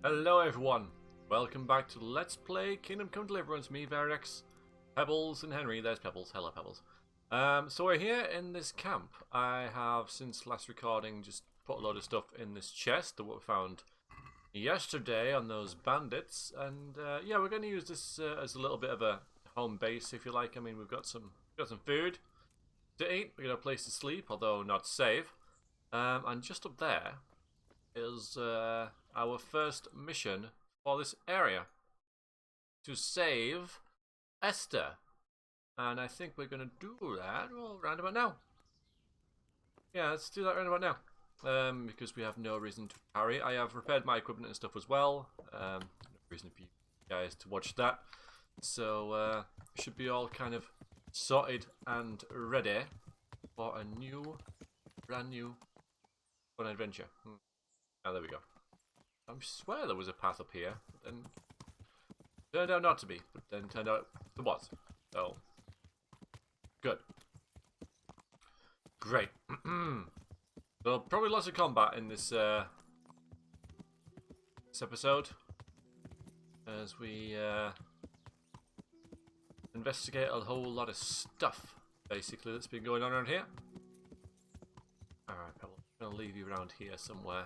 Hello everyone, welcome back to Let's Play Kingdom Come Deliverance, me, Veriax, Pebbles and Henry. There's Pebbles, hello Pebbles. So we're here in this camp. I have, since last recording, just put a load of stuff in this chest that we found yesterday on those bandits. And yeah, we're going to use this as a little bit of a home base, if you like. I mean, we've got some food to eat, we've got a place to sleep, although not safe. And just up there is our first mission for this area, to save Esther. And I think we're going to do that round about now. Yeah, let's do that round about now. Because we have no reason to carry. I have repaired my equipment and stuff as well. No reason for you guys to watch that. So should be all kind of sorted and ready for a brand new fun adventure. Oh, there we go. I swear there was a path up here, but then turned out not to be, but then turned out there was. So, good. Great. So, probably lots of combat in this, this episode, as we investigate a whole lot of stuff, basically, that's been going on around here. Alright, I'm going to leave you around here somewhere.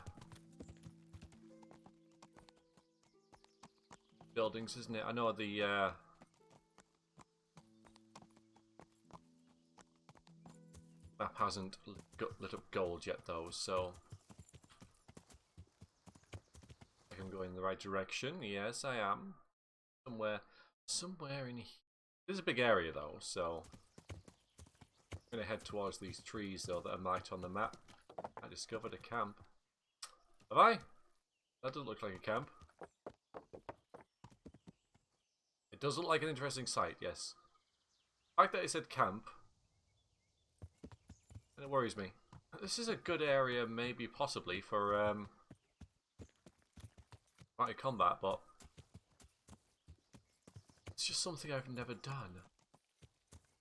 Buildings, isn't it? I know the map hasn't lit up gold yet though, so I can go in the right direction. Yes, I am. Somewhere in here. This is a big area though, so I'm gonna head towards these trees though that are marked on the map. I discovered a camp. Have I? That doesn't look like a camp. It does look like an interesting site, yes. The fact that it said camp, and it worries me. This is a good area, maybe, possibly, for fighting combat, but it's just something I've never done.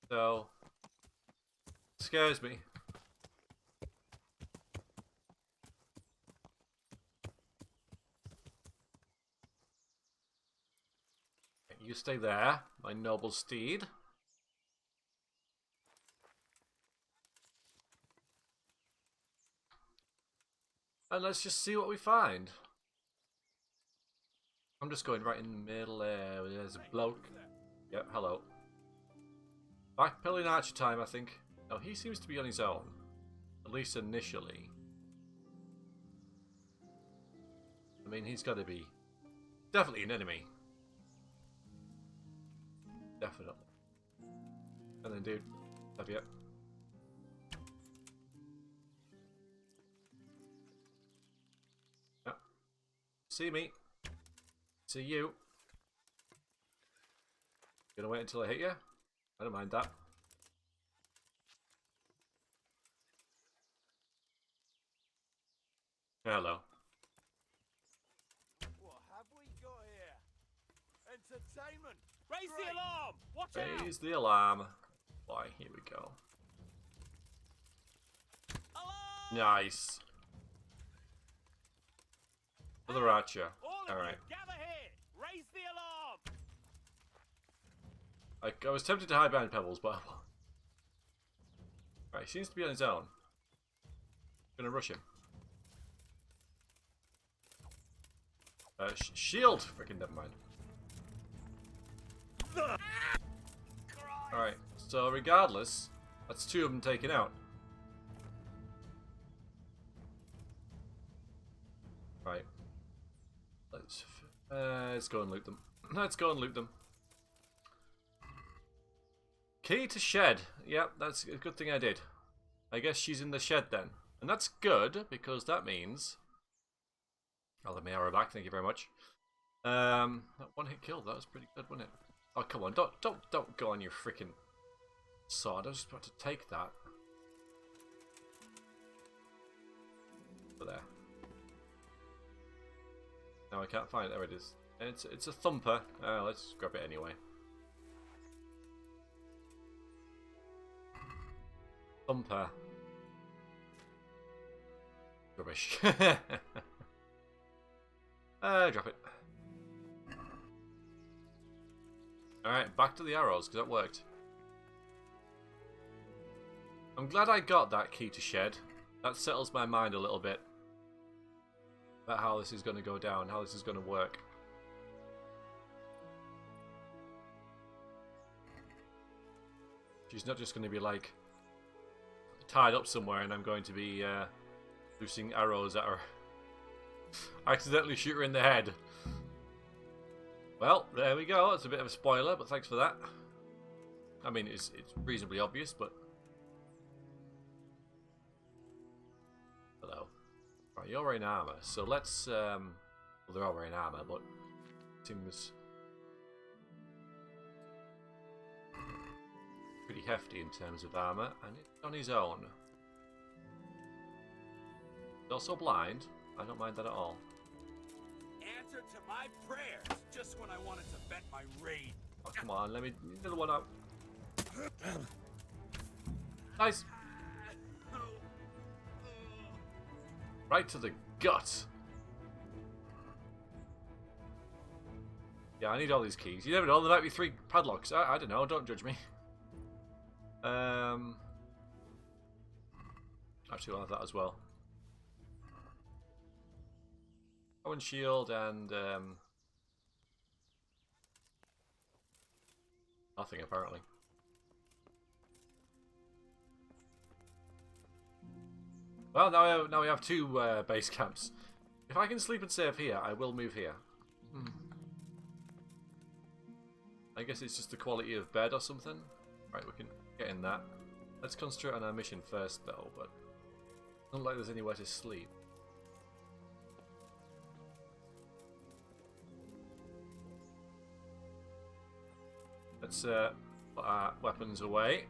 So, it scares me. You stay there, my noble steed. And let's just see what we find. I'm just going right in the middle there. There's a bloke. Yep, hello. Backpedaling Archer time, I think. No, he seems to be on his own. At least initially. I mean, he's got to be definitely an enemy. Definitely. And then, dude, have you? Yep. See me. See you. Gonna wait until I hit you? I don't mind that. Hello. What have we got here? Entertainment! Raise the alarm! Watch out! Raise the alarm. Why, here we go. Alarm! Nice. Another archer. Alright. Gather here! Raise the alarm! I was tempted to hide behind Pebbles, but right, he seems to be on his own. Gonna rush him. Shield! Freaking never mind. Alright, so regardless, that's two of them taken out. Right. Let's go and loot them. Let's go and loot them. Key to shed. Yep, that's a good thing I did. I guess she's in the shed then. And that's good, because that means... I'll let me arrow back, thank you very much. That one hit kill, that was pretty good, wasn't it? Oh, come on, don't go on your freaking sword. I was just about to take that. Over there. No, I can't find it. There it is. It's a thumper. Let's grab it anyway. Thumper. Rubbish. Drop it. Alright, back to the arrows, because that worked. I'm glad I got that key to shed. That settles my mind a little bit about how this is going to go down, how this is going to work. She's not just going to be like tied up somewhere and I'm going to be loosing arrows at her. Accidentally shoot her in the head. Well, there we go. It's a bit of a spoiler, but thanks for that. I mean, it's reasonably obvious, but... Hello. Right, you're wearing armour, so let's... Well, they're all wearing armour, but... Seems... pretty hefty in terms of armour, and it's on his own. He's also blind. I don't mind that at all. Answer to my prayers, just when I wanted to vent my rage. Oh, come on, let me another one out. Nice. Right to the gut. Yeah, I need all these keys. You never know, there might be 3 padlocks. I don't know, don't judge me. Actually, I'll have that as well. Power and shield and nothing apparently. Well, now we have 2 base camps. If I can sleep and save here, I will move here. I guess it's just the quality of bed or something. Right, we can get in that. Let's concentrate on our mission first, though. But not like there's anywhere to sleep. Let's put our weapons away.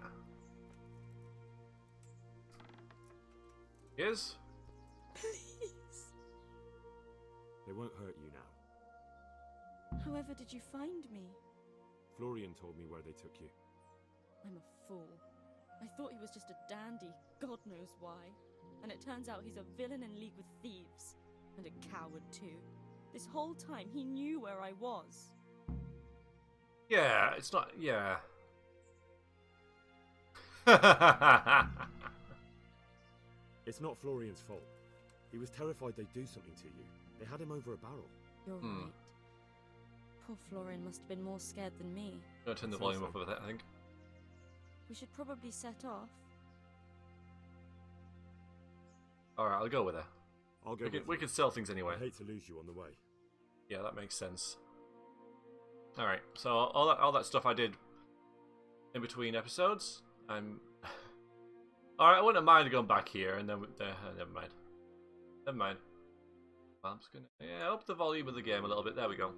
Yes? Please. They won't hurt you now. However did you find me? Florian told me where they took you. I'm a fool. I thought he was just a dandy, God knows why. And it turns out he's a villain in league with thieves. And a coward too. This whole time he knew where I was. Yeah, it's not... yeah. It's not Florian's fault. He was terrified they'd do something to you. They had him over a barrel. You're right. Poor Florian must have been more scared than me. I'm going to turn the volume up a bit, I think. We should probably set off. Alright, I'll go with her. I'll go. We could sell things anyway. I hate to lose you on the way. Yeah, that makes sense. Alright, so all that stuff I did in between episodes, I'm... Alright, I wouldn't mind going back here, and then... never mind. Never mind. I'm just gonna... yeah, up the volume of the game a little bit. There we go.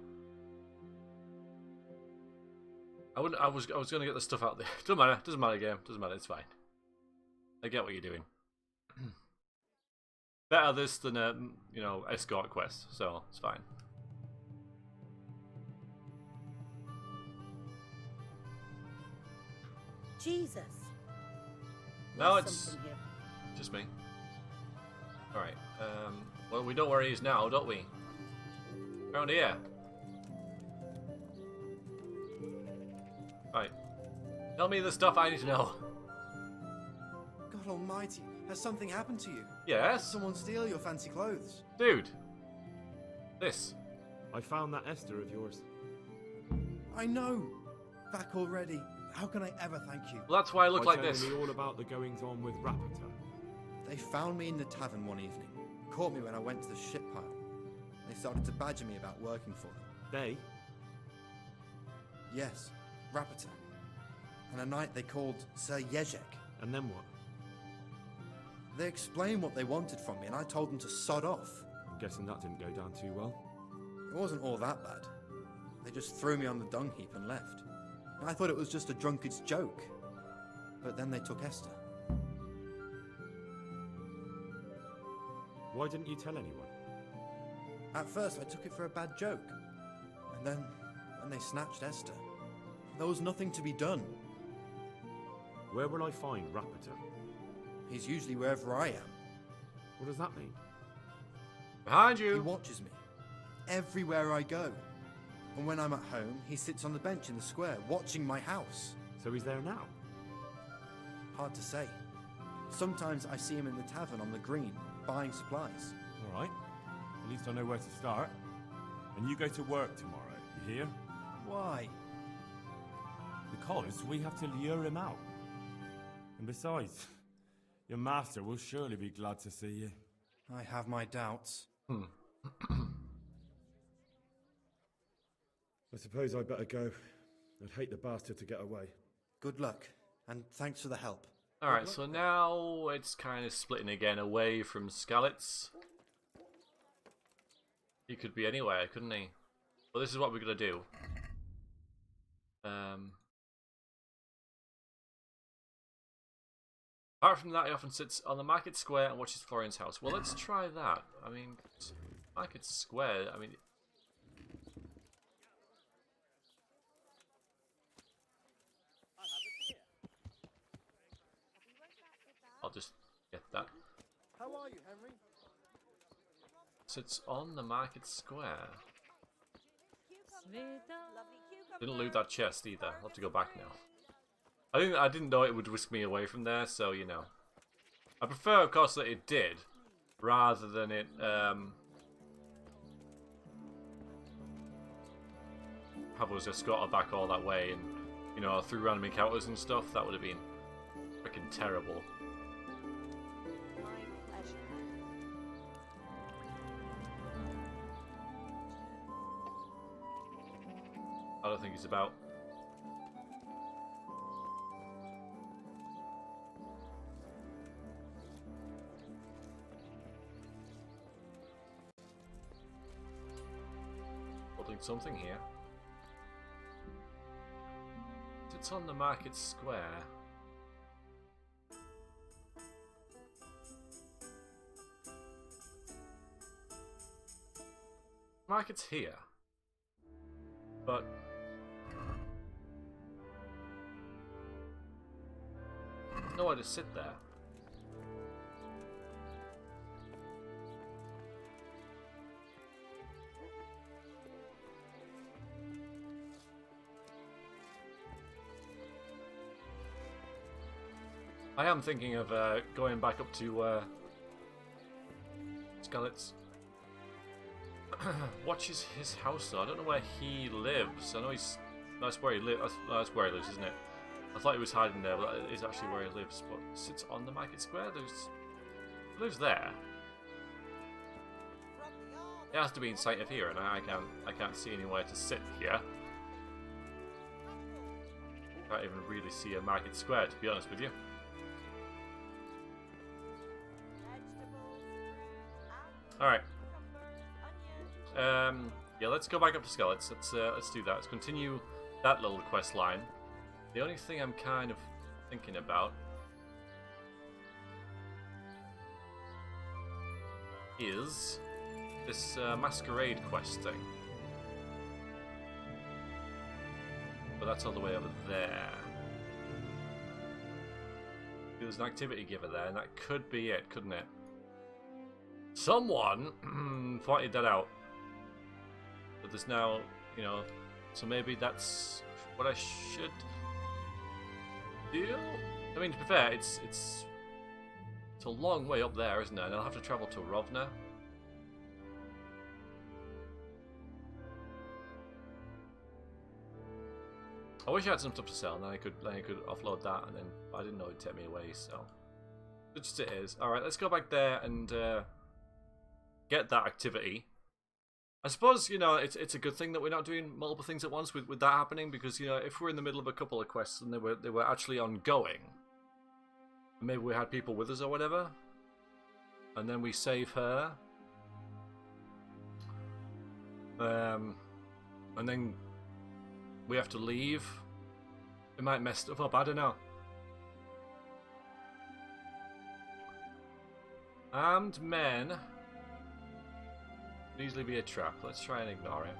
I was gonna get the stuff out there. Doesn't matter, game. Doesn't matter, it's fine. I get what you're doing. Better this than a, you know, escort quest, so it's fine. Jesus. No, There's it's something here. just me. Alright, well, we know where he is now, don't we? Around here. Right. Tell me the stuff I need to know. God almighty, has something happened to you? Yes? Someone steal your fancy clothes? Dude. This. I found that Esther of yours. I know. Back already. How can I ever thank you? Well, that's why I look By like this. telling me all about the goings on with Rapita. They found me in the tavern one evening. Caught me when I went to the ship pile. They started to badger me about working for them. They? Yes, Rapita. And a knight they called Sir Jezek. And then what? They explained what they wanted from me and I told them to sod off. I'm guessing that didn't go down too well. It wasn't all that bad. They just threw me on the dung heap and left. I thought it was just a drunkard's joke. But then they took Esther. Why didn't you tell anyone? At first I took it for a bad joke. And then, when they snatched Esther, there was nothing to be done. Where will I find Rapita? He's usually wherever I am. What does that mean? Behind He you. watches me. everywhere I go. And when I'm at home, he sits on the bench in the square, watching my house. So he's there now? Hard to say. Sometimes I see him in the tavern on the green, buying supplies. All right. At least I know where to start. And you go to work tomorrow, you hear? Why? Because we have to lure him out. And besides, your master will surely be glad to see you. I have my doubts. I suppose I'd better go. I'd hate the bastard to get away. Good luck, and thanks for the help. Alright, so now it's kind of splitting again away from Skalitz. He could be anywhere, couldn't he? Well, this is what we're going to do. Apart from that, he often sits on the market square and watches Florian's house. Well, let's try that. I mean, market square, I mean... I'll just get that. How are you, Henry? Sits on the market square. Didn't loot that chest either. I'll have to go back now. I didn't know it would whisk me away from there, so you know. I prefer, of course, that it did, rather than it have us escorted back all that way and, you know, through random encounters and stuff. That would have been freaking terrible. I don't think he's about. Holding something here. It's on the market square. Market's here. But nowhere to sit there. I am thinking of going back up to Skalitz. Watch his house though. I don't know where he lives. I know that's where he lives. That's where he lives, isn't it? I thought he was hiding there, but that is actually where he lives. But sits on the market square. He lives there. It has to be in sight of here, and I can't see anywhere to sit here. Can't even really see a market square, to be honest with you. All right. Yeah, let's go back up to Skalitz. Let's do that. Let's continue that little quest line. The only thing I'm kind of thinking about is this masquerade quest thing. But that's all the way over there. There's an activity giver there, and that could be it, couldn't it? Someone pointed that out. But there's now, you know, so maybe that's what I should do. I mean, to be fair, it's a long way up there, isn't it? And I'll have to travel to Rovna. I wish I had some stuff to sell, and then I could offload that, and then I didn't know it'd take me away. So it just it is. All right, let's go back there and get that activity. I suppose, you know, it's a good thing that we're not doing multiple things at once with that happening, because, you know, if we're in the middle of a couple of quests and they were actually ongoing, maybe we had people with us or whatever, and then we save her, and then we have to leave, it might mess stuff up, I don't know. Armed men could easily be a trap. Let's try and ignore it.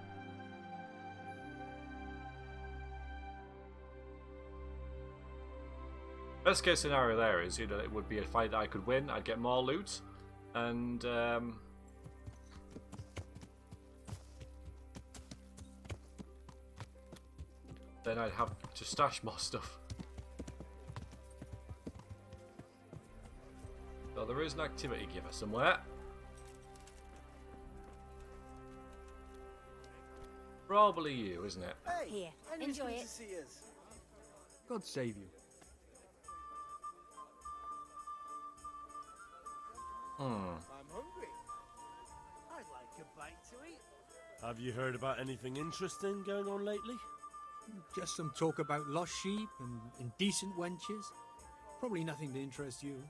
Best case scenario there is, you know, it would be a fight that I could win. I'd get more loot, and then I'd have to stash more stuff. So there is an activity giver somewhere. Probably you, isn't it? Here, enjoy it. God save you. Hmm. I'm hungry. I'd like a bite to eat. Have you heard about anything interesting going on lately? Just some talk about lost sheep and indecent wenches. Probably nothing to interest you.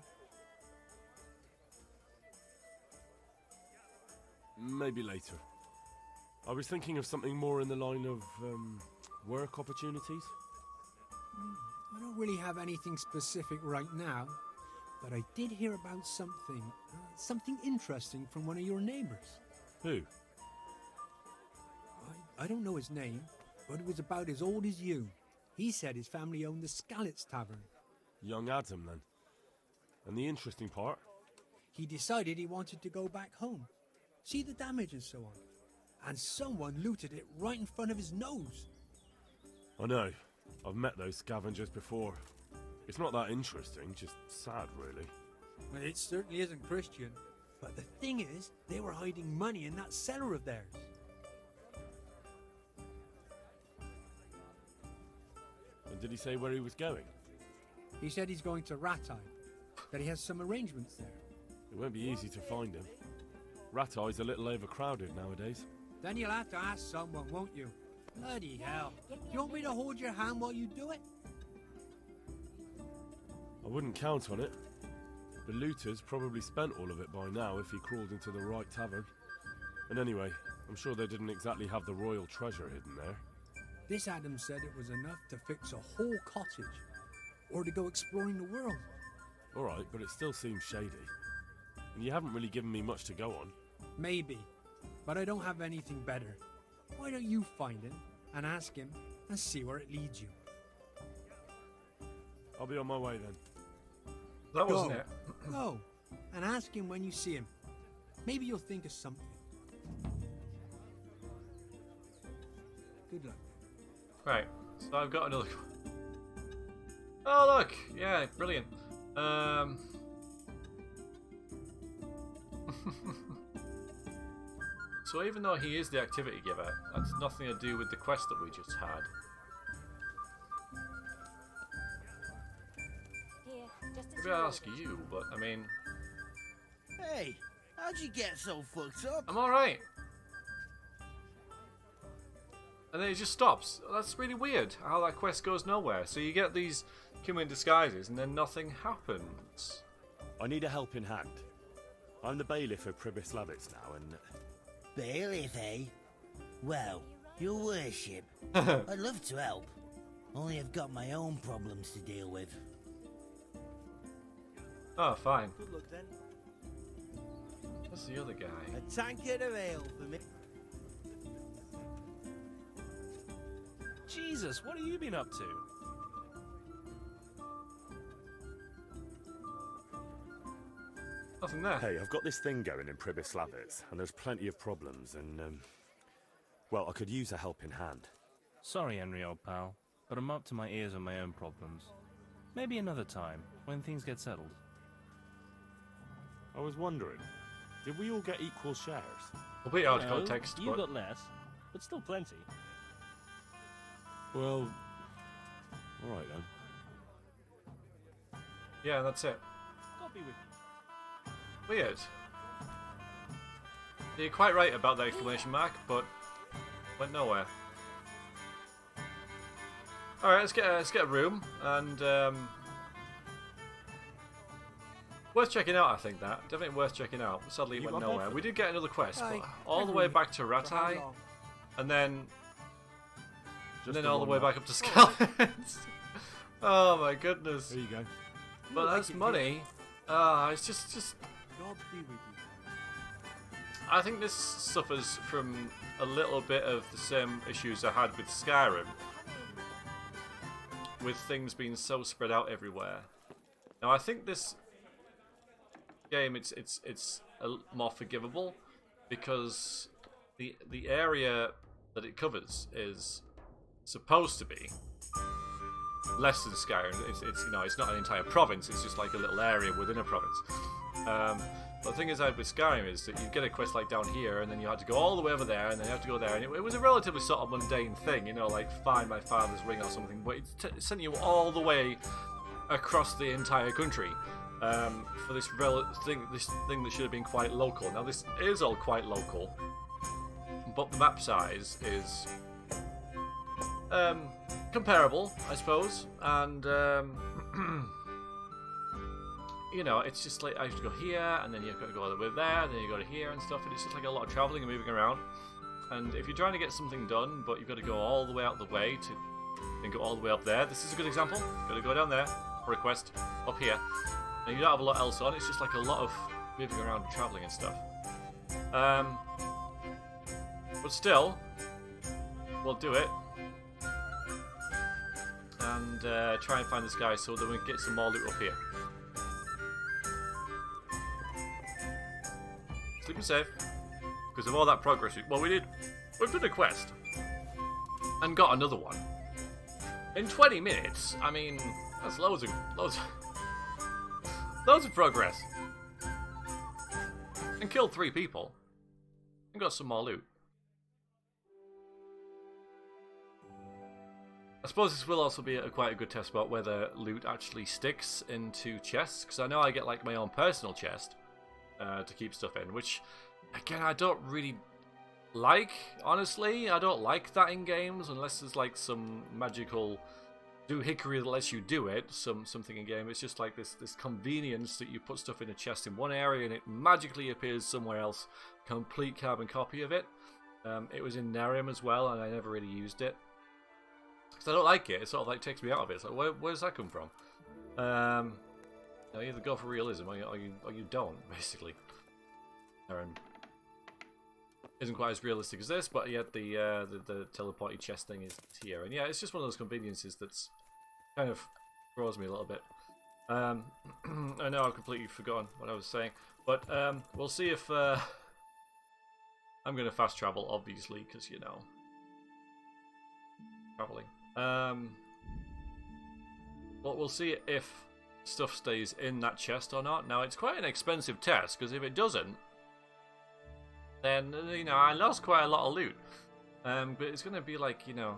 Maybe later. I was thinking of something more in the line of work opportunities. I don't really have anything specific right now, but I did hear about something interesting from one of your neighbors. Who? I don't know his name, but it was about as old as you. He said his family owned the Skalitz tavern. Young Adam, then. And the interesting part? He decided he wanted to go back home, see the damage and so on. And someone looted it right in front of his nose. I know. I've met those scavengers before. It's not that interesting, just sad, really. Well, it certainly isn't Christian. But the thing is, they were hiding money in that cellar of theirs. And did he say where he was going? He said he's going to Ratai, that he has some arrangements there. It won't be easy to find him. Ratai's a little overcrowded nowadays. Then you'll have to ask someone, won't you? Bloody hell. Do you want me to hold your hand while you do it? I wouldn't count on it. The looters probably spent all of it by now if he crawled into the right tavern. And anyway, I'm sure they didn't exactly have the royal treasure hidden there. This Adam said it was enough to fix a whole cottage, or to go exploring the world. Alright, but it still seems shady. And you haven't really given me much to go on. Maybe, but I don't have anything better. Why don't you find him, and ask him, and see where it leads you? I'll be on my way then. That wasn't it. Go, and ask him when you see him. Maybe you'll think of something. Good luck. Right, so I've got another. Oh look, yeah, brilliant. So even though he is the activity giver, that's nothing to do with the quest that we just had. Here, just as Maybe you I'll ordered. ask you, but I mean, Hey, how'd you get so fucked up? I'm alright. And then it just stops. That's really weird, how that quest goes nowhere. So you get these come in disguises and then nothing happens. I need a helping hand. I'm the bailiff of Pribyslavitz now, and Bailiff, eh? Well, your worship, I'd love to help. Only I've got my own problems to deal with. Oh, fine. Good luck then. That's the other guy. A tankard of ale for me. Jesus, what have you been up to? Nothing there. hey, I've got this thing going in Pribyslavitz, and there's plenty of problems, and, well, I could use a helping hand. Sorry, Henry, old pal, but I'm up to my ears on my own problems. Maybe another time, when things get settled. I was wondering, did we all get equal shares? A bit out of No, context, you but got less, but still plenty. Well, alright then. yeah, that's it. God be with you. Weird. You're quite right about the exclamation mark, but went nowhere. All right, let's get a room, and worth checking out. I think that definitely worth checking out. Sadly, it You went got nowhere. both? We did get another quest, Aye, but all the way back to For how Ratai, long? and then Just all the way one back up to Skalitz. Oh my goodness! There you go. But like that's it money. It's just. God be with you. I think this suffers from a little bit of the same issues I had with Skyrim, with things being so spread out everywhere. Now I think this game it's more forgivable because the area that it covers is supposed to be less than Skyrim. It's you know, it's not an entire province. It's just like a little area within a province. But the thing is with Skyrim is that you get a quest like down here, and then you had to go all the way over there, and then you have to go there, and it was a relatively sort of mundane thing, you know, like find my father's ring or something. But it sent you all the way across the entire country for this thing that should have been quite local. Now this is all quite local, but the map size is comparable, I suppose, and you know, it's just like I have to go here, and then you've got to go all the way there, and then you go to here and stuff, and it's just like a lot of travelling and moving around. And if you're trying to get something done, but you've got to go all the way out the way to then go all the way up there, this is a good example. You've got to go down there for a quest, up here, and you don't have a lot else on. It's just like a lot of moving around and travelling and stuff. But still, we'll do it. And try and find this guy so that we can get some more loot up here. Sleep and save. Because of all that progress, well, we've done a quest. And got another one. In 20 minutes, I mean, that's loads of progress. And killed 3 people. And got some more loot. I suppose this will also be quite a good test about whether loot actually sticks into chests, because I know I get like my own personal chest to keep stuff in, which again I don't really like, honestly. I don't like that in games unless there's like some magical doohickery that lets you do it, something in game. It's just like this convenience that you put stuff in a chest in one area and it magically appears somewhere else, complete carbon copy of it. It was in Narium as well, and I never really used it. Because I don't like it. It sort of like takes me out of it. It's like, where does that come from? You either go for realism or you don't, basically. Isn't quite as realistic as this, but yet the teleporty chest thing is here. And yeah, it's just one of those conveniences that's kind of throws me a little bit. I know I've completely forgotten what I was saying, but we'll see if I'm going to fast travel, obviously, because, you know, traveling. But we'll see if stuff stays in that chest or not. Now, it's quite an expensive test, because if it doesn't, then, you know, I lost quite a lot of loot. But it's going to be like, you know,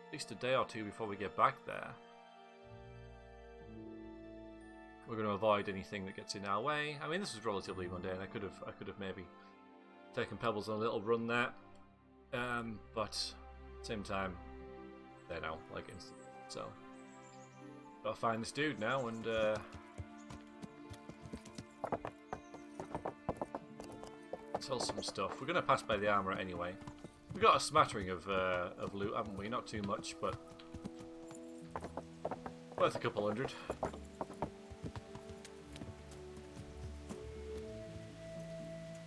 at least a day or two before we get back there. We're going to avoid anything that gets in our way. I mean, this was relatively mundane. I could have maybe taken Pebbles on a little run there. But at the same time, there now, like instant. So, gotta find this dude now and sell some stuff. We're gonna pass by the armourer anyway. We got a smattering of loot, haven't we? Not too much, but worth a couple hundred.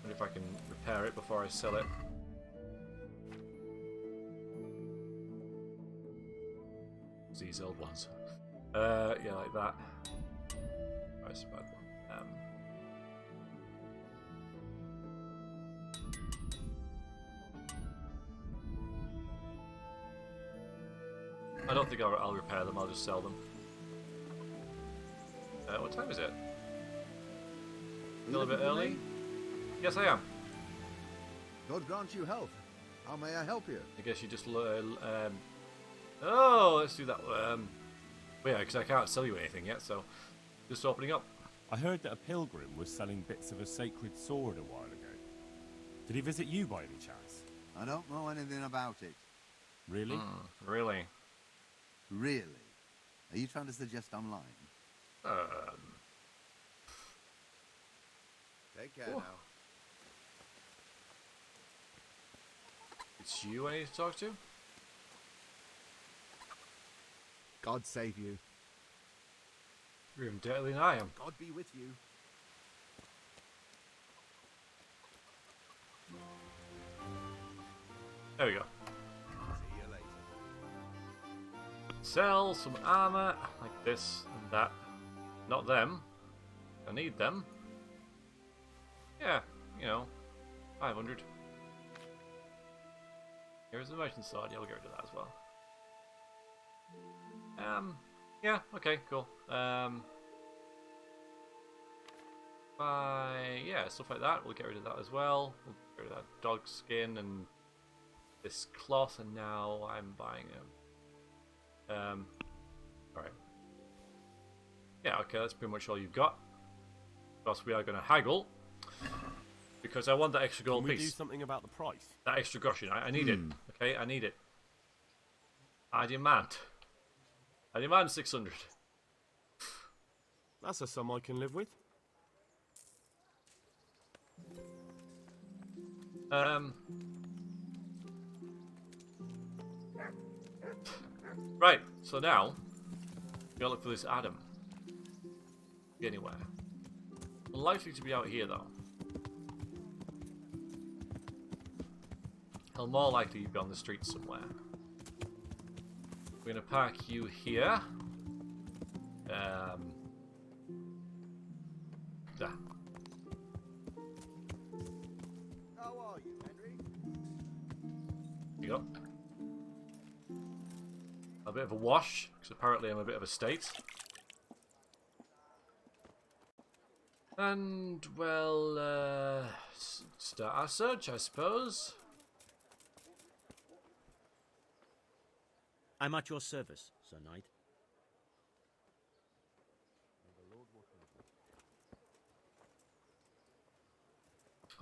Wonder if I can repair it before I sell it. These old ones. Yeah, like that. That's a bad one. I don't think I'll repair them, I'll just sell them. What time is it? A little bit early? Yes, I am. God grant you health. How may I help you? I guess you just oh, let's do that. Yeah, because I can't sell you anything yet, so just opening up. I heard that a pilgrim was selling bits of a sacred sword a while ago. Did he visit you by any chance? I don't know anything about it. Really? Really? Really? Are you trying to suggest I'm lying? Take care now. It's you I need to talk to? God save you. You're even deadlier than I am. God be with you. There we go. See you later. Sell some armor like this and that. Not them. I need them. Yeah, you know, 500. Here's the merchant sword. Yeah, we'll get rid of that as well. Yeah, okay, cool. Yeah, stuff like that. We'll get rid of that as well. We'll get rid of that dog skin and this cloth, and now I'm buying them. Alright. Yeah, okay, that's pretty much all you've got. Plus, we are going to haggle because I want that extra gold Can we piece. do something about the price? That extra groschen. I need it. Okay, I need it. I demand 600. That's a sum I can live with. Right, so now we gotta look for this Adam. Anywhere. Unlikely to be out here though. He'll more likely be on the street somewhere. We're gonna park you here. There. How are you, Henry? There you go. A bit of a wash, because apparently I'm a bit of a state. And, well, start our search, I suppose. I'm at your service, Sir Knight.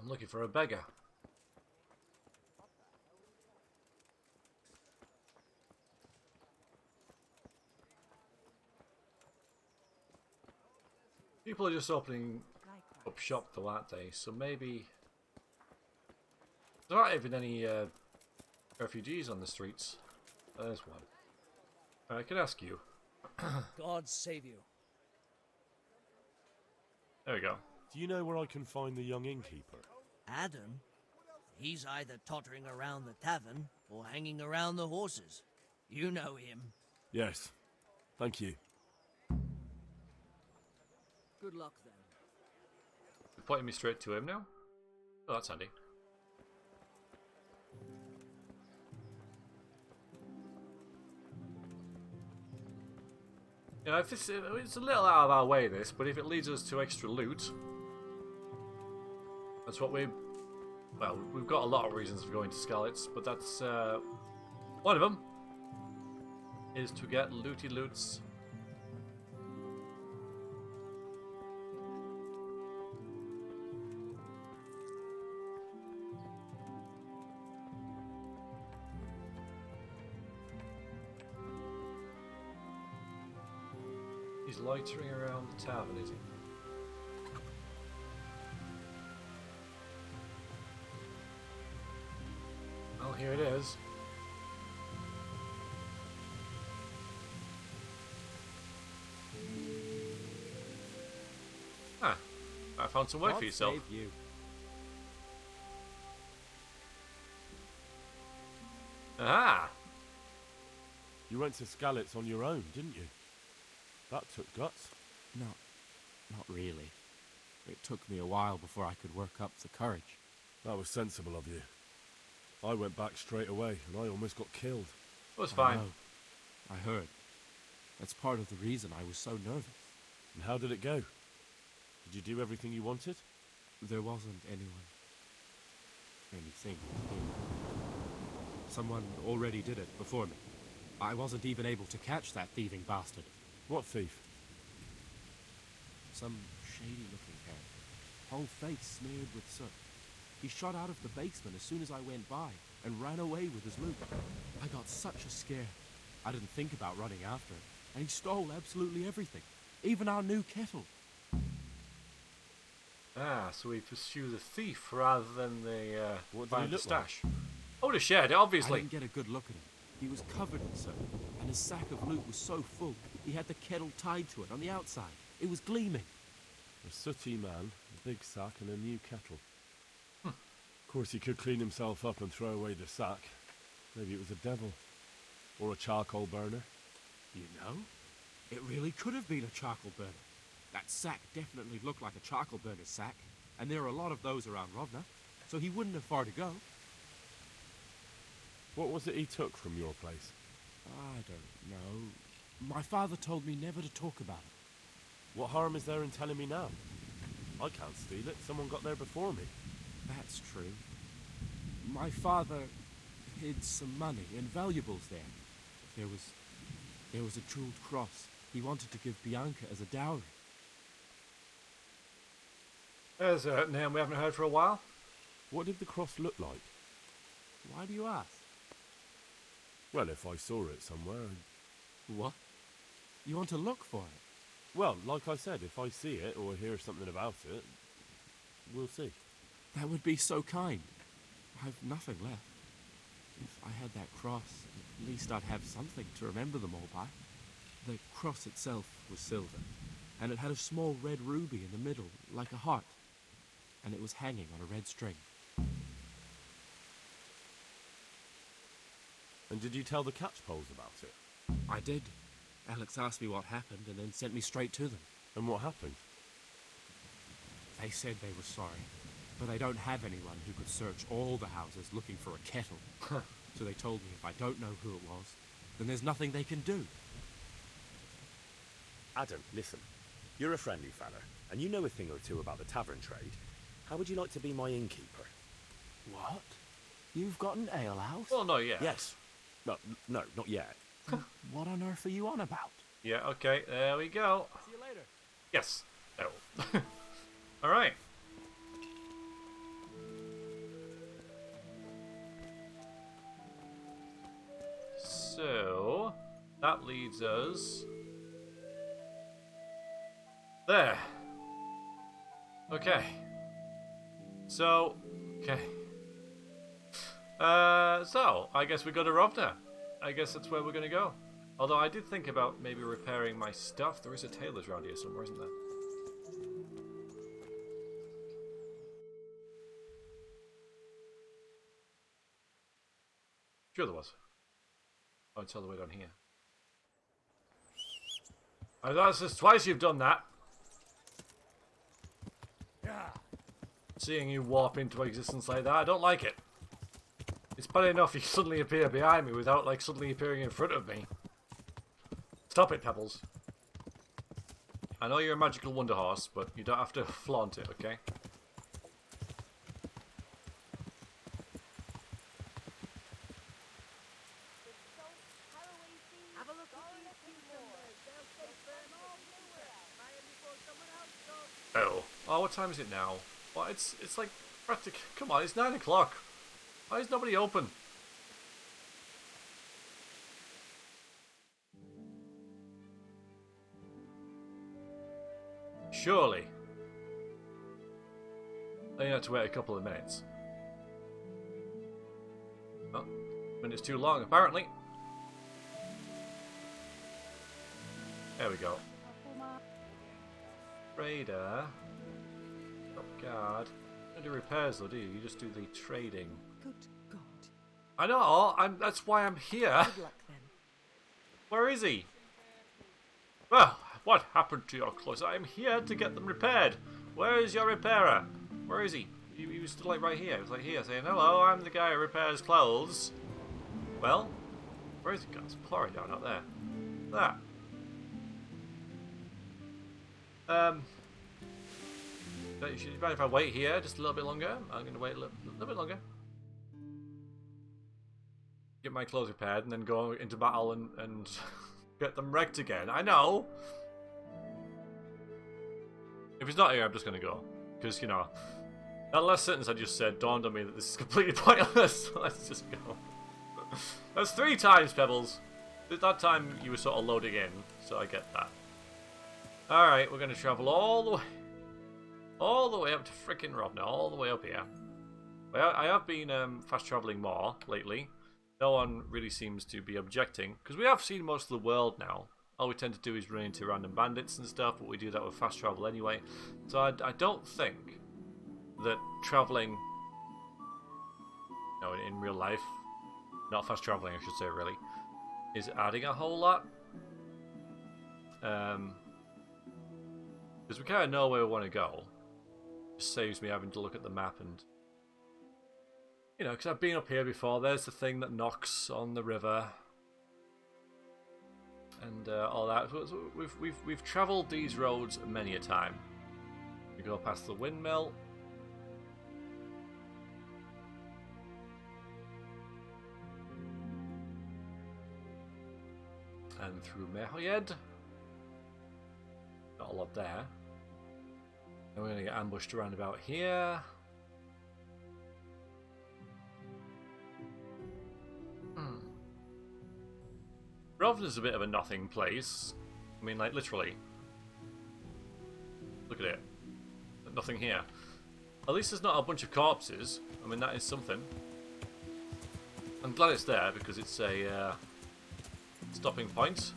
I'm looking for a beggar. People are just opening up shop though, aren't they? So maybe there aren't even any refugees on the streets. There's one. I can ask you. God save you. There we go. Do you know where I can find the young innkeeper? Adam? He's either tottering around the tavern or hanging around the horses. You know him. Yes. Thank you. Good luck then. You're pointing me straight to him now? Oh, that's handy. You know, if it's a little out of our way, this, but if it leads us to extra loot, that's what we... Well, we've got a lot of reasons for going to Skalitz, but that's one of them is to get looty loots. He's loitering around the tavern, is he? Well, here it is. Ah, I found some work for yourself. Save you. Aha! You went to Skalitz on your own, didn't you? That took guts. Not really. It took me a while before I could work up the courage. That was sensible of you. I went back straight away, and I almost got killed. It was fine. I heard. That's part of the reason I was so nervous. And how did it go? Did you do everything you wanted? There wasn't anything to do. Someone already did it before me. I wasn't even able to catch that thieving bastard. What thief? Some shady-looking hair. Whole face smeared with soot. He shot out of the basement as soon as I went by and ran away with his loot. I got such a scare. I didn't think about running after him, and he stole absolutely everything, even our new kettle. Ah, so we pursue the thief rather than the What did find he the look stash. I would have shared it, obviously. I didn't get a good look at him. He was covered in soot, and his sack of loot was so full, he had the kettle tied to it on the outside. It was gleaming. A sooty man, a big sack, and a new kettle. Of course, he could clean himself up and throw away the sack. Maybe it was a devil. Or a charcoal burner. You know, it really could have been a charcoal burner. That sack definitely looked like a charcoal burner's sack, and there are a lot of those around Rovna, so he wouldn't have far to go. What was it he took from your place? I don't know. My father told me never to talk about it. What harm is there in telling me now? I can't steal it. Someone got there before me. That's true. My father hid some money and valuables there. There was a jeweled cross he wanted to give Bianca as a dowry. There's a name we haven't heard for a while. What did the cross look like? Why do you ask? Well, if I saw it somewhere... What? You want to look for it? Well, like I said, if I see it or hear something about it, we'll see. That would be so kind. I've nothing left. If I had that cross, at least I'd have something to remember them all by. The cross itself was silver, and it had a small red ruby in the middle, like a heart, and it was hanging on a red string. And did you tell the catchpoles about it? I did. Alex asked me what happened and then sent me straight to them. And what happened? They said they were sorry, but they don't have anyone who could search all the houses looking for a kettle. So they told me if I don't know who it was, then there's nothing they can do. Adam, listen. You're a friendly fella, and you know a thing or two about the tavern trade. How would you like to be my innkeeper? What? You've got an alehouse? Well, not yet. Yes. No, not yet. What on earth are you on about? Yeah, okay, there we go. See you later. Yes. Oh. Alright. So, that leads us... there. Okay. So, okay. So, I guess we go to Rovna. I guess that's where we're going to go. Although I did think about maybe repairing my stuff. There is a tailor's around here somewhere, isn't there? Sure there was. Oh, it's all the way down here. Oh, that's just twice you've done that. Seeing you warp into existence like that, I don't like it. It's bad enough you suddenly appear behind me without, like, suddenly appearing in front of me. Stop it, Pebbles. I know you're a magical wonder horse, but you don't have to flaunt it, okay? Oh, what time is it now? Well, it's like practically. Come on, it's 9 o'clock. Why is nobody open? Surely. I have to wait a couple of minutes. Oh, minute's too long, apparently. There we go. Trader. Oh God. You don't do repairs though, do you? You just do the trading. Good God. I know, that's why I'm here. Good luck then. Where is he? Well, what happened to your clothes? I'm here to get them repaired. Where is your repairer? Where is he? He was still like right here. He was like here saying, hello, I'm the guy who repairs clothes. Well, where is he? Got some quarry down out there. That. Should you mind if I wait here just a little bit longer? I'm going to wait a little bit longer. Get my clothes repaired and then go into battle and get them wrecked again. I know! If he's not here, I'm just going to go. Because, you know, that last sentence I just said dawned on me that this is completely pointless. So let's just go. That's 3 times, Pebbles. That time you were sort of loading in, so I get that. Alright, we're going to travel all the way up to frickin' Rovna, all the way up here. Well, I have been fast traveling more lately. No one really seems to be objecting, because we have seen most of the world now. All we tend to do is run into random bandits and stuff, but we do that with fast travel anyway. So I don't think that traveling, you know, in real life, not fast traveling I should say really, is adding a whole lot. Because we kind of know where we want to go. It just saves me having to look at the map and... You know, because I've been up here before. There's the thing that knocks on the river. and all that. So we've travelled these roads many a time. We go past the windmill. And through Mehoyed. Not a lot there. And we're going to get ambushed around about here. Rovn is a bit of a nothing place. I mean, like, literally. Look at it. Nothing here. At least there's not a bunch of corpses. I mean, that is something. I'm glad it's there because it's a stopping point.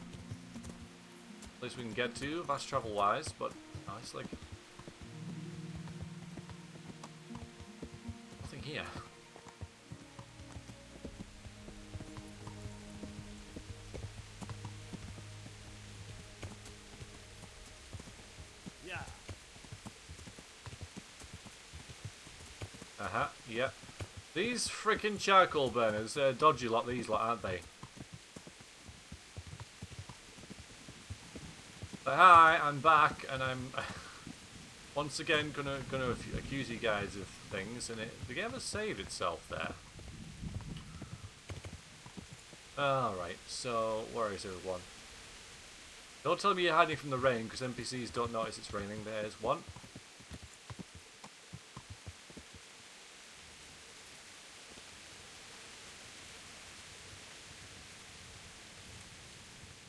At least we can get to, fast travel wise, but no, it's like nothing here. Yeah. Yeah. These freaking charcoal burners, they're dodgy like these, like, aren't they? But hi, I'm back, and I'm once again gonna accuse you guys of things, and the game has saved itself there. Alright, so where is everyone? Don't tell me you're hiding from the rain, because NPCs don't notice it's raining. There's one.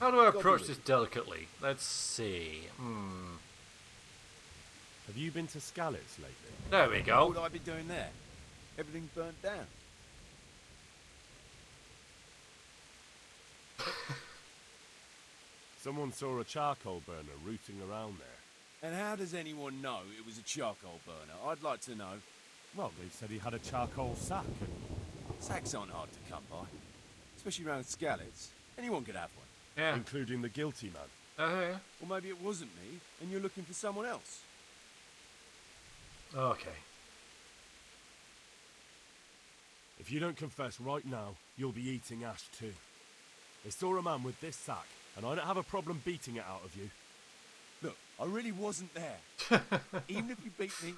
How do I approach this delicately? Let's see. Have you been to Skalitz lately? There we go. What would I be doing there? Everything's burnt down. Someone saw a charcoal burner rooting around there. And how does anyone know it was a charcoal burner? I'd like to know. Well, they said he had a charcoal sack. Sacks aren't hard to come by. Especially around Skalitz. Anyone could have one. Yeah. Including the guilty man. Yeah. Or maybe it wasn't me, and you're looking for someone else. Okay. If you don't confess right now, you'll be eating ash too. They saw a man with this sack, and I don't have a problem beating it out of you. Look, I really wasn't there. Even if you beat me,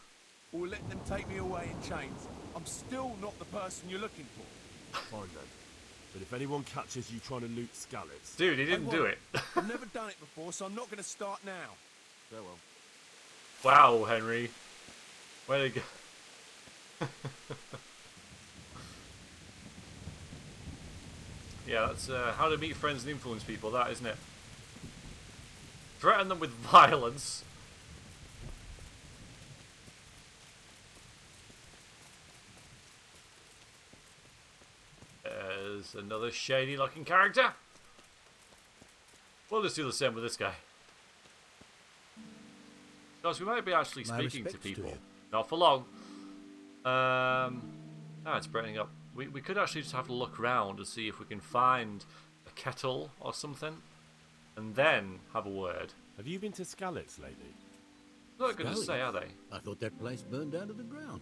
or let them take me away in chains, I'm still not the person you're looking for. Fine then. But if anyone catches you trying to loot Skalitz... Dude, he didn't do it. I've never done it before, so I'm not going to start now. Farewell. Wow, Henry. Way to go. Yeah, that's how to meet friends and influence people, that, isn't it? Threaten them with violence. There's another shady looking character. We'll just do the same with this guy. Because we might be actually speaking to people. Not for long. It's brightening up. We could actually just have a look around to see if we can find a kettle or something. And then have a word. Have you been to Skalitz lately? Not going to say, are they? I thought that place burned down to the ground.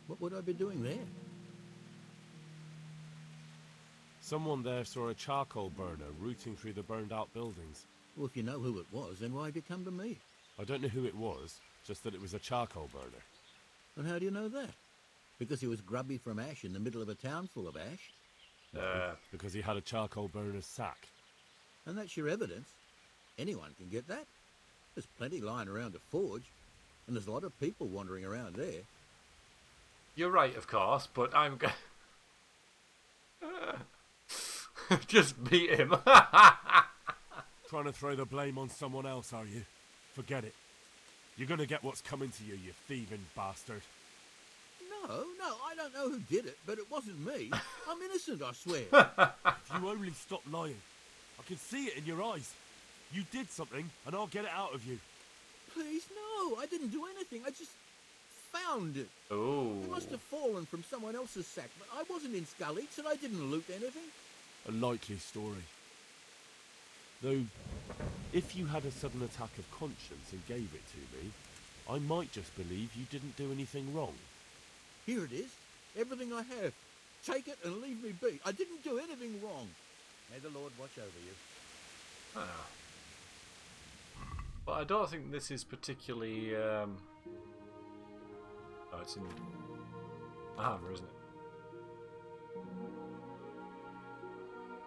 What would I be doing there? Someone there saw a charcoal burner rooting through the burned out buildings. Well, if you know who it was, then why have you come to me? I don't know who it was, just that it was a charcoal burner. And how do you know that? Because he was grubby from ash in the middle of a town full of ash? Because he had a charcoal burner's sack. And that's your evidence? Anyone can get that. There's plenty lying around a forge, and there's a lot of people wandering around there. You're right, of course, but I'm going just beat him. Trying to throw the blame on someone else, are you? Forget it. You're gonna get what's coming to you, you thieving bastard. No, I don't know who did it, but it wasn't me. I'm innocent, I swear. If you only stop lying. I can see it in your eyes. You did something, and I'll get it out of you. Please, no, I didn't do anything. I just found it. Oh. It must have fallen from someone else's sack, but I wasn't in Skalitz and I didn't loot anything. A likely story. Though, if you had a sudden attack of conscience and gave it to me, I might just believe you didn't do anything wrong. Here it is. Everything I have. Take it and leave me be. I didn't do anything wrong. May the Lord watch over you. Ah. But I don't think this is particularly... Oh, it's in armor, isn't it?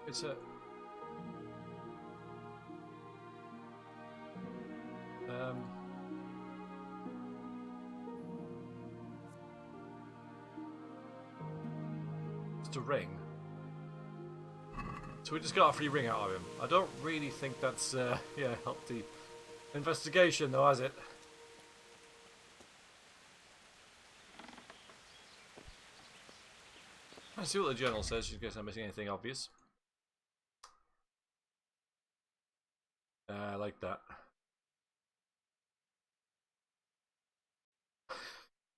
It's a... It's a ring. So we just got a free ring out of him. I don't really think that's, yeah, helped the investigation though, has it? Let's see what the journal says, just in case I'm missing anything obvious. I like that.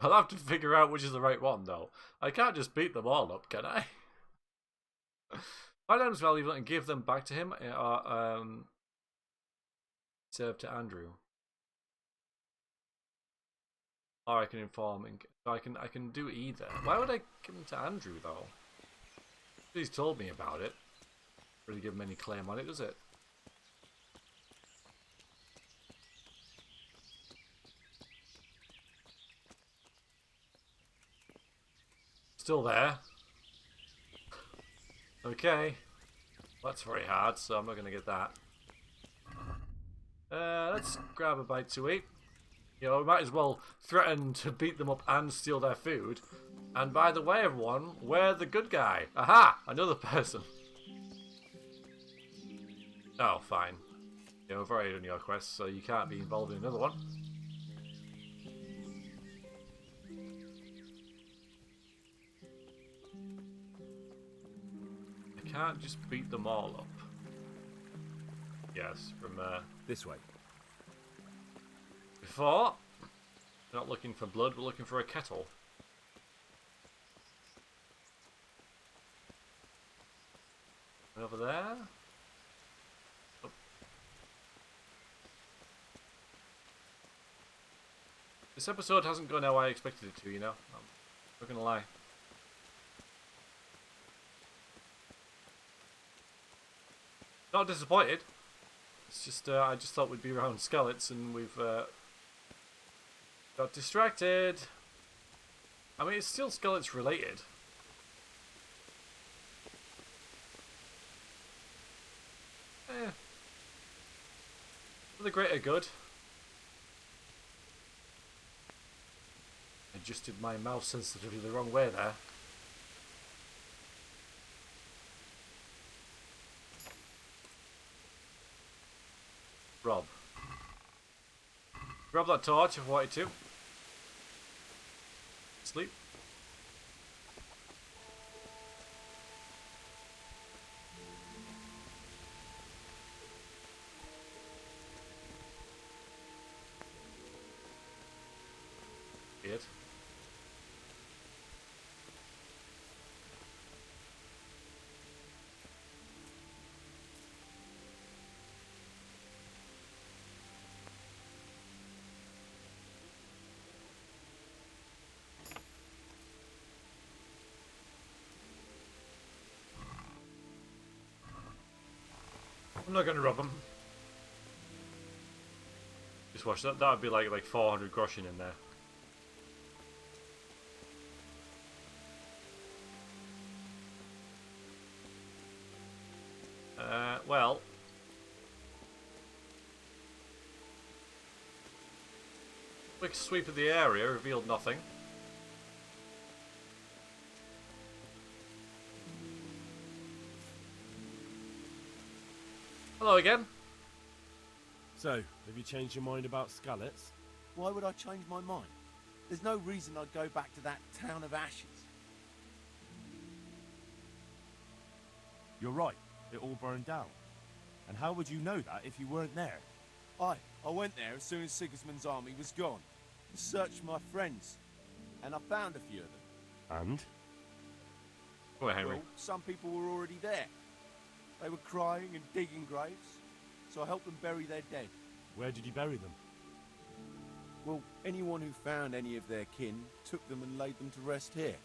I'll have to figure out which is the right one, though. I can't just beat them all up, can I? Find items valuable and give them back to him, or serve to Andrew. Or I can inform. So I can do either. Why would I give them to Andrew, though? He's told me about it. Really give him any claim on it, does it? Still there. Okay. That's very hard, so I'm not going to get that. Let's grab a bite to eat. You know, we might as well threaten to beat them up and steal their food. And by the way, everyone, we're the good guy. Aha! Another person. Oh, fine. You know, we've already done your quest, so you can't be involved in another one. I can't just beat them all up. Yes, from this way. Before, we're not looking for blood, we're looking for a kettle. And over there. Oh. This episode hasn't gone how I expected it to, you know. I'm not gonna lie. Not disappointed. It's just I just thought we'd be around Skalitz and we've got distracted. I mean, it's still Skalitz related. For the greater good. Adjusted my mouse sensitivity the wrong way there. Rob. Grab that torch if I wanted to. Sleep. Weird. I'm not going to rob them. Just watch that. That would be like 400 groschen in there. Well. Quick sweep of the area revealed nothing. Hello again. So, have you changed your mind about Skalitz? Why would I change my mind? There's no reason I'd go back to that town of ashes. You're right. It all burned down. And how would you know that if you weren't there? I went there as soon as Sigismund's army was gone. To search for my friends. And I found a few of them. And? Go ahead, Henry. Well, some people were already there. They were crying and digging graves. So I helped them bury their dead. Where did you bury them? Well, anyone who found any of their kin took them and laid them to rest here.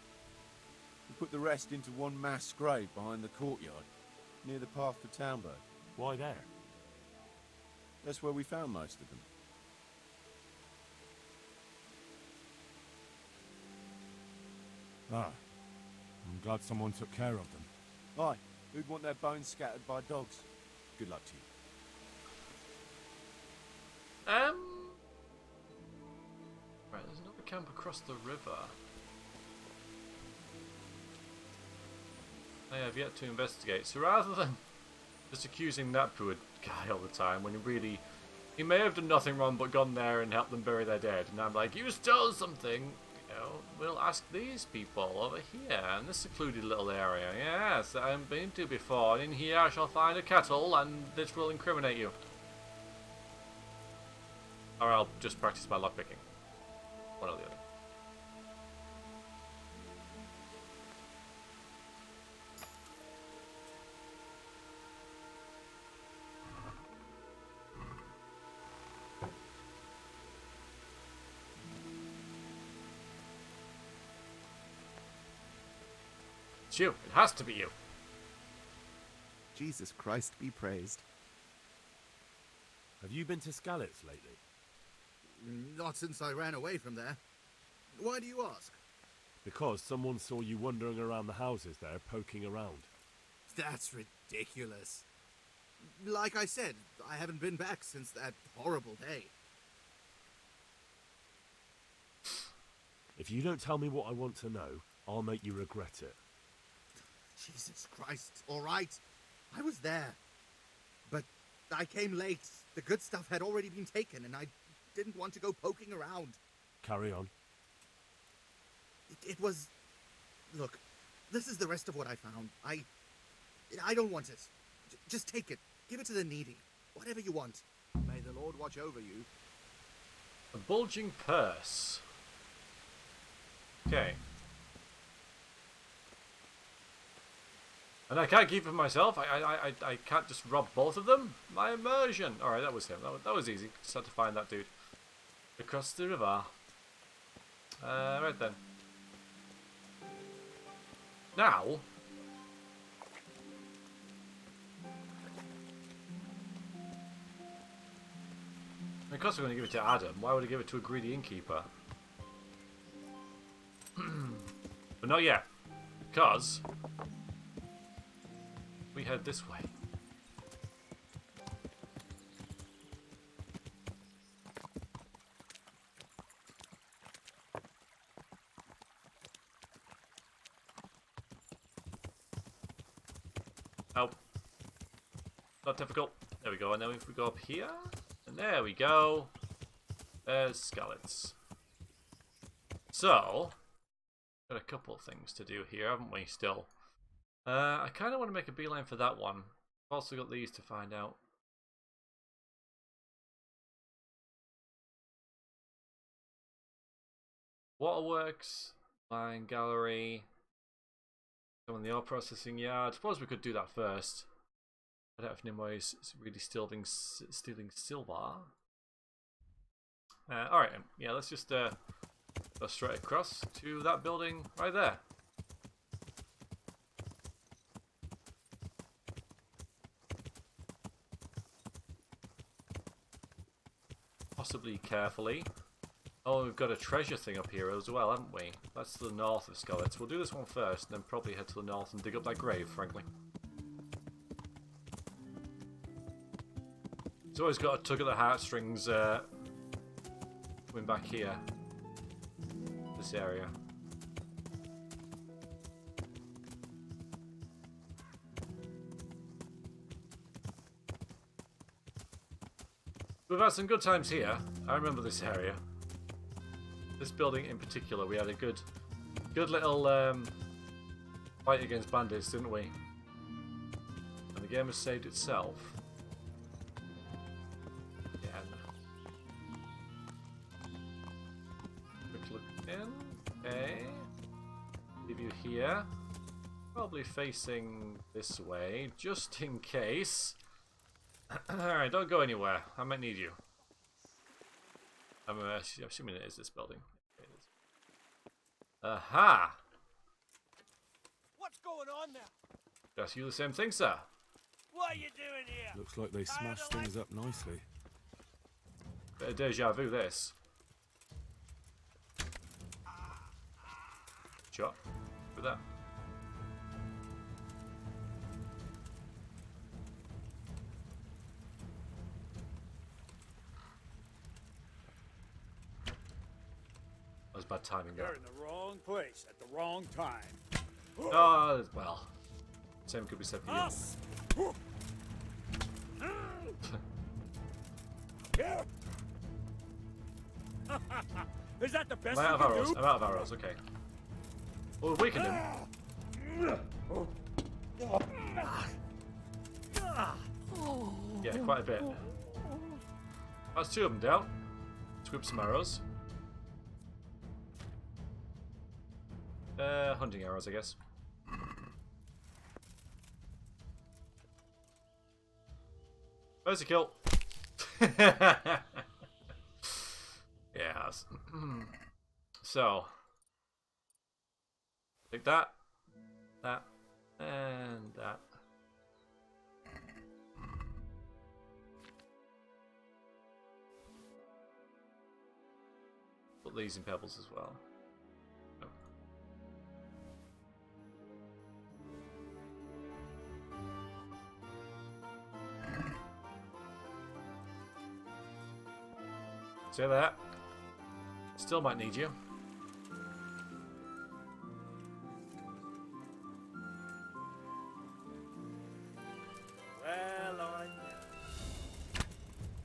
We put the rest into one mass grave behind the courtyard, near the path to Townburg. Why there? That's where we found most of them. Ah. I'm glad someone took care of them. Aye, who'd want their bones scattered by dogs? Good luck to you. Right, there's another camp across the river. I have yet to investigate. So rather than just accusing that poor guy all the time, when he may have done nothing wrong but gone there and helped them bury their dead, and I'm like, you stole something. You know, we'll ask these people over here in this secluded little area. Yes, I haven't been to before. In here I shall find a kettle, and this will incriminate you. Or I'll just practice my lockpicking. One or the other. It's you. It has to be you. Jesus Christ be praised. Have you been to Skalitz lately? Not since I ran away from there. Why do you ask? Because someone saw you wandering around the houses there, poking around. That's ridiculous. Like I said, I haven't been back since that horrible day. If you don't tell me what I want to know, I'll make you regret it. Jesus Christ, all right. I was there. But I came late. The good stuff had already been taken, and I didn't want to go poking around. Carry on. It was... Look, this is the rest of what I found. I don't want it. Just take it. Give it to the needy. Whatever you want. May the Lord watch over you. A bulging purse. Okay. And I can't keep it for myself. I can't just rob both of them. My immersion. Alright, that was him. That was easy. Just had to find that dude. Across the river. Right then. Now. Of course we're going to give it to Adam. Why would I give it to a greedy innkeeper? But not yet. Because we head this way. Oh. Not difficult. There we go. And then if we go up here, and there we go. There's Skalitz. So, got a couple of things to do here, haven't we, still? I kind of want to make a beeline for that one. I've also got these to find out. Waterworks, wine gallery, some in the ore processing yard. I suppose we could do that first. I don't know if Nimue is really stealing silver. Alright, yeah, let's just go straight across to that building right there. Possibly carefully. Oh, we've got a treasure thing up here as well, haven't we? That's to the north of Skalitz. We'll do this one first, and then probably head to the north and dig up that grave, frankly. It's always got a tug at the heartstrings coming back here. This area. We've had some good times here. I remember this area. This building in particular, we had a good little fight against bandits, didn't we? And the game has saved itself. Quick look in. Okay. Leave you here. Probably facing this way, just in case. Alright, don't go anywhere. I might need you. I'm assuming it is this building. It is. Aha! What's going on there? Ask you the same thing, sir. What are you doing here? Looks like they smashed things up nicely. Bit of deja vu, this. Shot. With that. That was bad timing, though. You're in the wrong place at the wrong time. Oh, well. Same could be said for you. Is that the best I'm out you of can arrows. do? I'm out of arrows, okay. Oh, we weakened him. Yeah, quite a bit. That's 2 of them down. Let's whip some arrows. Hunting arrows, I guess. Where's the kill? Yes. So, take that, that, and that. Put these in pebbles as well. Oh. See that? Still might need you. Well, I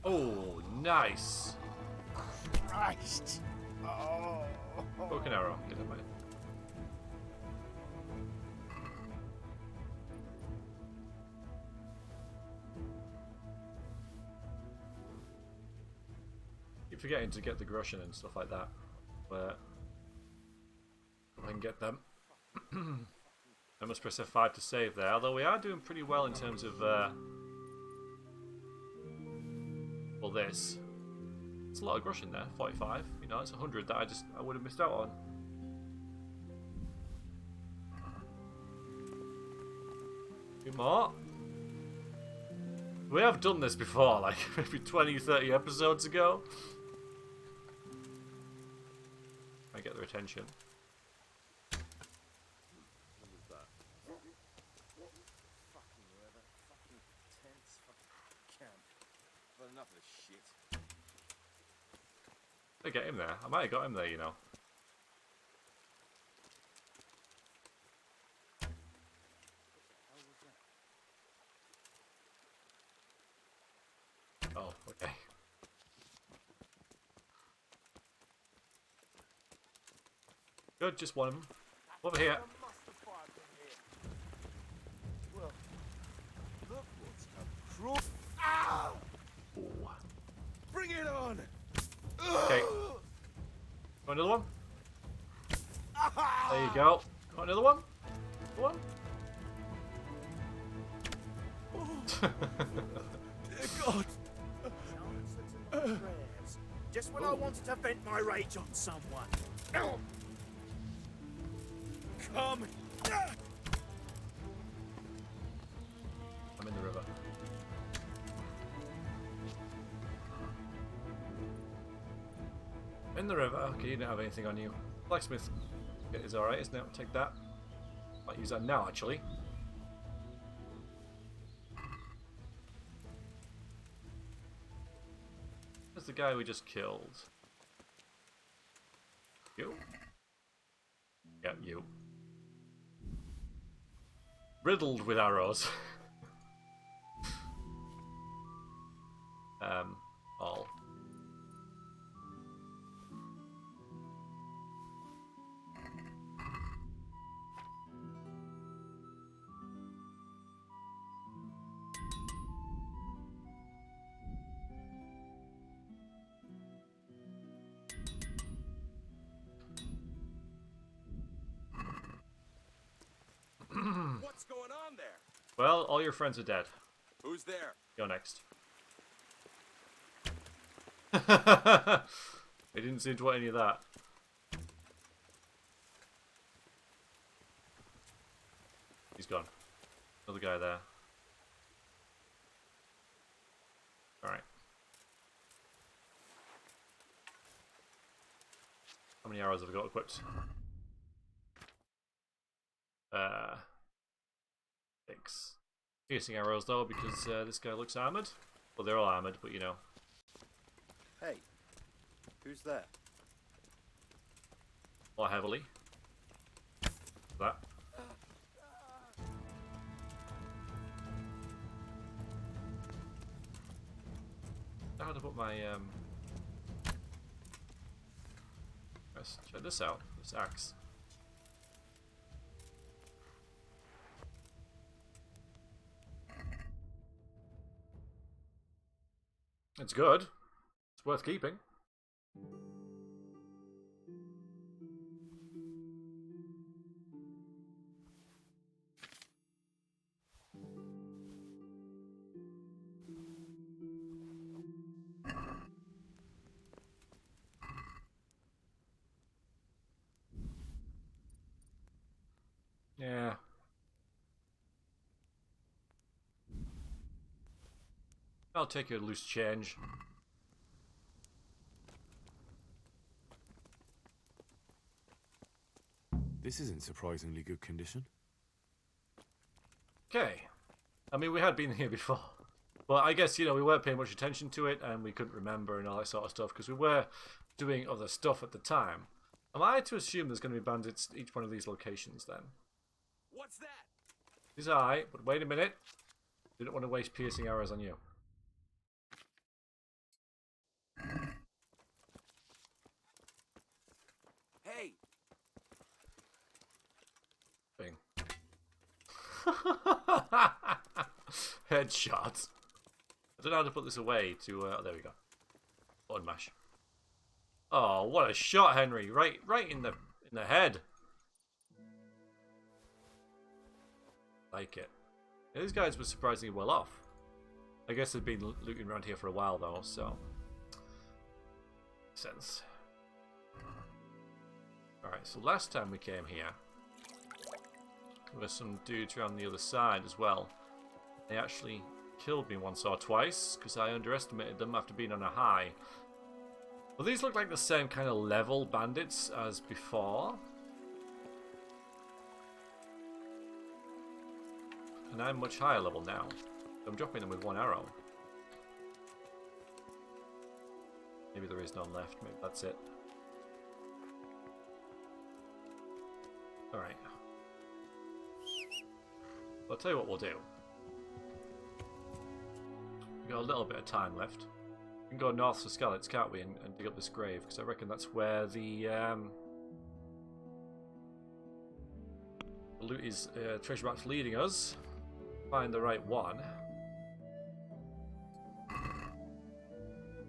Oh, nice. Christ. Oh. Broken arrow. Get it, mate. Keep forgetting to get the Grushin and stuff like that. But if I can get them. I must press F5 to save there, although we are doing pretty well in terms of well, this. It's a lot of Grushin there, 45. You know, it's 100 that I would have missed out on. Two more. We have done this before, like maybe 20, 30 episodes ago. I get their attention. Enough of this shit. I get him there. I might have got him there, you know. Oh, okay. Good, just one of them. Over here. Well, look what's come crawl. Ow! Bring it on! Okay. Got another one? There you go. Got another one? One? Dear God. Just when I wanted to vent my rage on someone. Come. I'm in the river. In the river. Okay, you don't have anything on you. Blacksmith is alright, isn't it? Take that. Might use that now, actually. There's the guy we just killed. You? Yep, you. Riddled with arrows. All. What's going on there? Well, all your friends are dead. Who's there? Go next. They didn't seem to want any of that. He's gone. Another guy there. Alright. How many arrows have I got equipped? 6. Piercing arrows though, because this guy looks armored. Well, they're all armored, but you know. Hey, who's there? More heavily. That. How to put my let's check this out. This axe. It's good. It's worth keeping. Yeah. I'll take a loose change. This is in surprisingly good condition. Okay. I mean, we had been here before. But I guess, you know, we weren't paying much attention to it and we couldn't remember and all that sort of stuff because we were doing other stuff at the time. Am I to assume there's going to be bandits at each one of these locations then? What's that? It's alright, but wait a minute. Didn't want to waste piercing arrows on you. Hey. Bing. Headshot. I don't know how to put this away to, there we go. Button mash. Oh, what a shot, Henry. Right in the head. Like it. Yeah, these guys were surprisingly well off. I guess they've been looting around here for a while though, so sense. Alright, so last time we came here, there were some dudes around the other side as well. They actually killed me once or twice because I underestimated them after being on a high. Well, these look like the same kind of level bandits as before. And I'm much higher level now. I'm dropping them with one arrow. Maybe there is none left. Maybe that's it. Alright. I'll tell you what we'll do. We've got a little bit of time left. We can go north to Skalitz, can't we, and dig up this grave, because I reckon that's where the loot is, treasure map's leading us. Find the right one.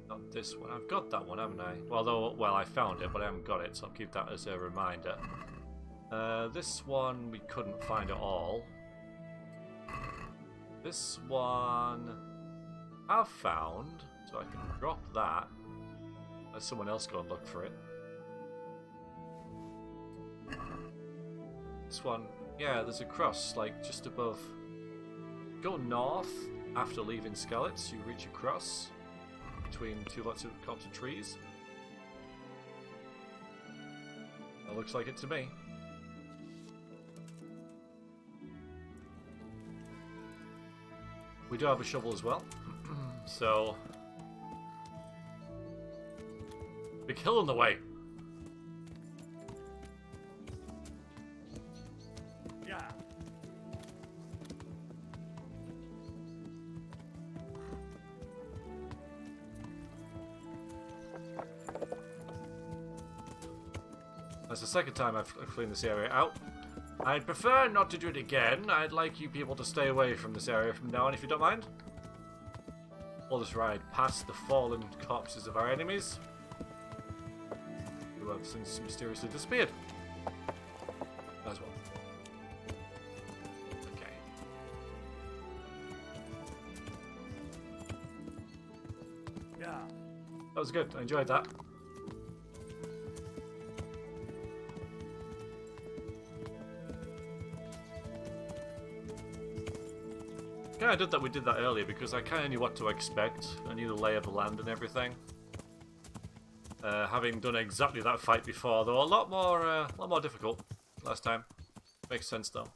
Not this one. I've got that one, haven't I? Well, I found it, but I haven't got it, so I'll keep that as a reminder. This one we couldn't find at all. This one I've found, so I can drop that. Let someone else go and look for it. This one, yeah, there's a cross, like, just above. Go north after leaving Skalitz, you reach a cross between two lots of copse of trees. That looks like it to me. We do have a shovel as well, so big hill in the way. Yeah. That's the second time I've cleaned this area out. I'd prefer not to do it again. I'd like you people to stay away from this area from now on, if you don't mind. We'll just ride past the fallen corpses of our enemies, who have since mysteriously disappeared. As well. Okay. Yeah. That was good. I enjoyed that. I did that. We did that earlier because I kind of knew what to expect. I knew the lay of the land and everything. Having done exactly that fight before, though a lot more difficult last time. Makes sense though.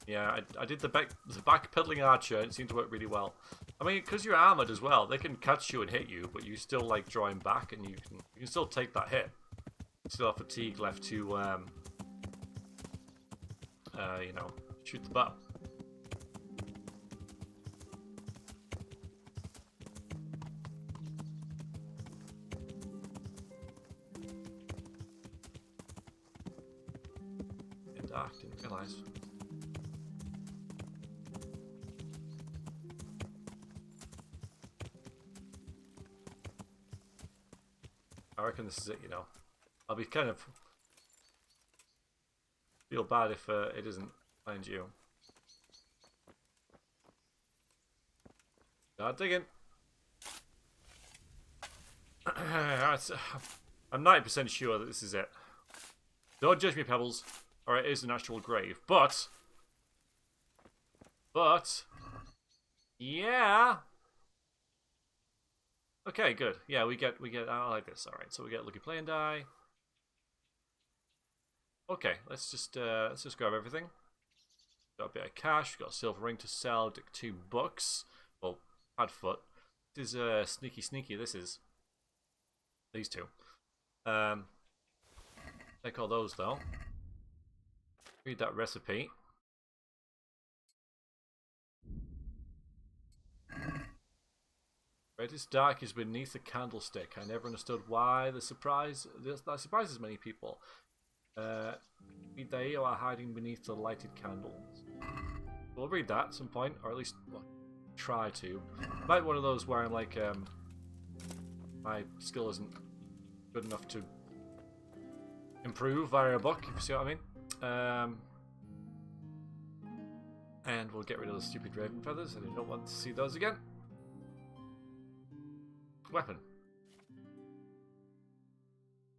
Yeah, I did the backpedaling archer, and it seemed to work really well. I mean, because you're armored as well, they can catch you and hit you, but you still like drawing back, and you can still take that hit. You still have fatigue left to, you know, shoot the bow. Getting dark, didn't realise. I reckon this is it, you know. I'll be kind of feel bad if it isn't, mind you. Start digging. I'm 90% sure that this is it. Don't judge me, Pebbles. Alright, it is an actual grave, but yeah. Okay, good. Yeah, we get. I like this. All right, so we get lucky play and die. Okay, let's just grab everything. Got a bit of cash. Got a silver ring to sell. 2 books. Well, Padfoot. This is sneaky. This is these 2. Take all those though. Read that recipe. Greatest dark is beneath the candlestick. I never understood why that surprises many people. They are hiding beneath the lighted candles. We'll read that at some point, or at least try to. Might be one of those where I'm like, my skill isn't good enough to improve via a book, if you see what I mean. And we'll get rid of the stupid raven feathers. I don't want to see those again. Weapon.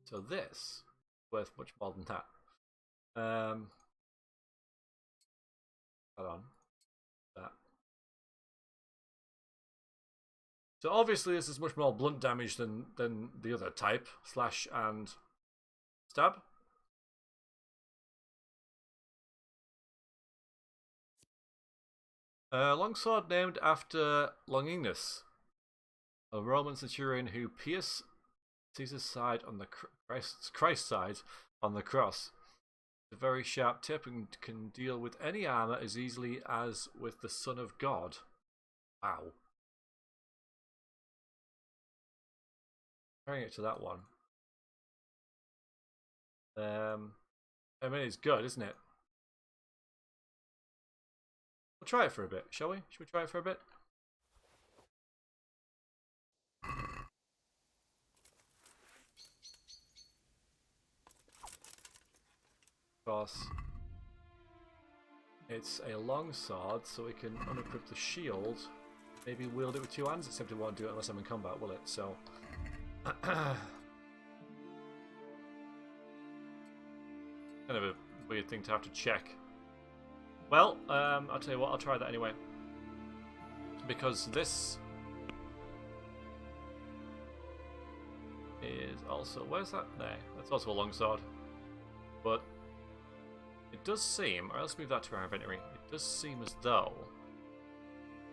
So this is worth much more than that. Hold on. That. So obviously this is much more blunt damage than the other type, slash and stab. Longsword named after Longinus, a Roman centurion who pierced Caesar's side on the Christ's side on the cross. A very sharp tip and can deal with any armor as easily as with the Son of God. Wow. Comparing it to that one. I mean, it's good, isn't it? We'll try it for a bit, shall we? Should we try it for a bit? Of course, it's a long sword, so we can unequip the shield. Maybe wield it with 2 hands, except it won't do it unless I'm in combat, will it? So, kind of a weird thing to have to check. Well, I'll tell you what, I'll try that anyway. Because this is also... Where's that? There. That's also a long sword. But it does seem... Alright, let's move that to our inventory. It does seem as though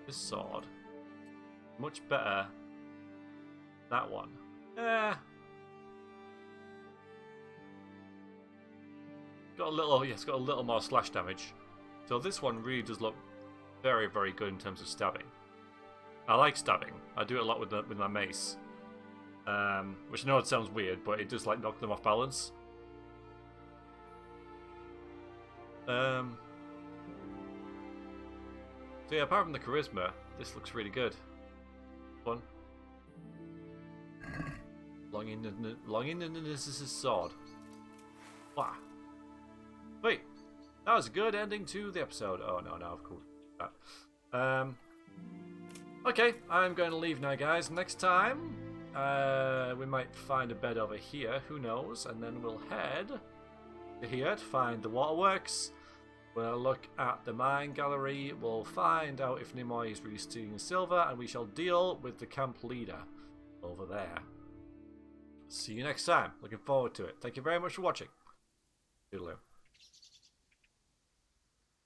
this sword much better than that one. Got a little... Yeah, it's got a little more slash damage. So this one really does look very, very good in terms of stabbing. I like stabbing. I do it a lot with my mace. Which I know it sounds weird, but it does like knock them off balance. So yeah, apart from the charisma, this looks really good. Fun. Longinus' sword. Wow. Wait. That was a good ending to the episode. Oh no, of course. Okay, I'm going to leave now, guys. Next time, we might find a bed over here. Who knows? And then we'll head to here to find the waterworks. We'll look at the mine gallery. We'll find out if Nimoy is really stealing silver, and we shall deal with the camp leader over there. See see you next time. Looking forward to it. Thank you very much for watching. Toodaloo.